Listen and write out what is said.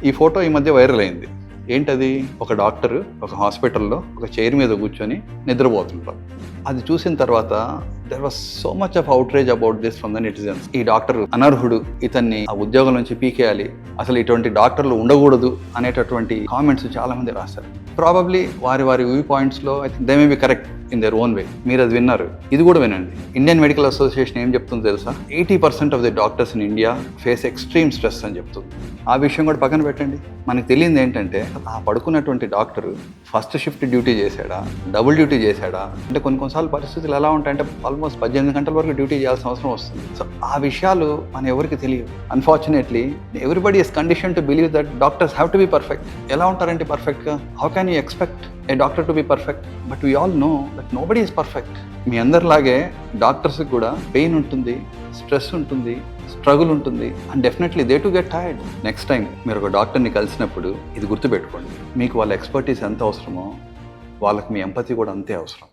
ఈ ఫోటో ఈ మధ్య వైరల్ అయింది. ఏంటది? ఒక డాక్టర్ ఒక హాస్పిటల్లో ఒక చైర్ మీద కూర్చొని నిద్రపోతుంటారు. అది చూసిన తర్వాత there was so much of outrage about this from the netizens. ఈ డాక్టర్ అనర్హుడు, ఇతన్ని ఆ ఉద్యోగం నుంచి పీకేయాలి, అసలు ఇటువంటి డాక్టర్లు ఉండకూడదు అనేటటువంటి కామెంట్స్ చాలా మంది రాశారు. ప్రాబబ్లీ వారి వ్యూ పాయింట్స్లో I think they may be correct in their own way. మీరు అది విన్నారు, ఇది కూడా వినండి. ఇండియన్ మెడికల్ అసోసియేషన్ ఏం చెప్తుందో తెలుసా? 80% of the doctors in India face extreme stress అని చెప్తుంది. ఆ విషయం కూడా పక్కన పెట్టండి. మనకు తెలియదు ఏంటంటే ఆ పడుకున్నటువంటి డాక్టర్ ఫస్ట్ షిఫ్ట్ డ్యూటీ చేశాడా, డబుల్ డ్యూటీ చేశాడా, అంటే కొన్నిసార్లు పరిస్థితులు ఎలా ఉంటాయంటే ఆల్మోస్ట్ 18 గంటల వరకు డ్యూటీ చేయాల్సిన అవసరం వస్తుంది. సో ఆ విషయాలు మన ఎవరికి తెలియదు. Unfortunately everybody is condition to believe that doctors have to be perfect. ఎలా ఉంటారంటే పర్ఫెక్ట్గా? How can you expect a doctor to be perfect? But we all know that nobody is perfect. మీ అందరిలాగే డాక్టర్స్కి కూడా పెయిన్ ఉంటుంది, స్ట్రెస్ ఉంటుంది, struggle ఉంటుంది, and definitely they to get tired. Next time మీరు ఒక డాక్టర్ని కలిసినప్పుడు ఇది గుర్తుపెట్టుకోండి. మీకు వాళ్ళ ఎక్స్పర్టీస్ ఎంత అవసరమో వాళ్ళకి మీ ఎంపతి కూడా అంతే అవసరం.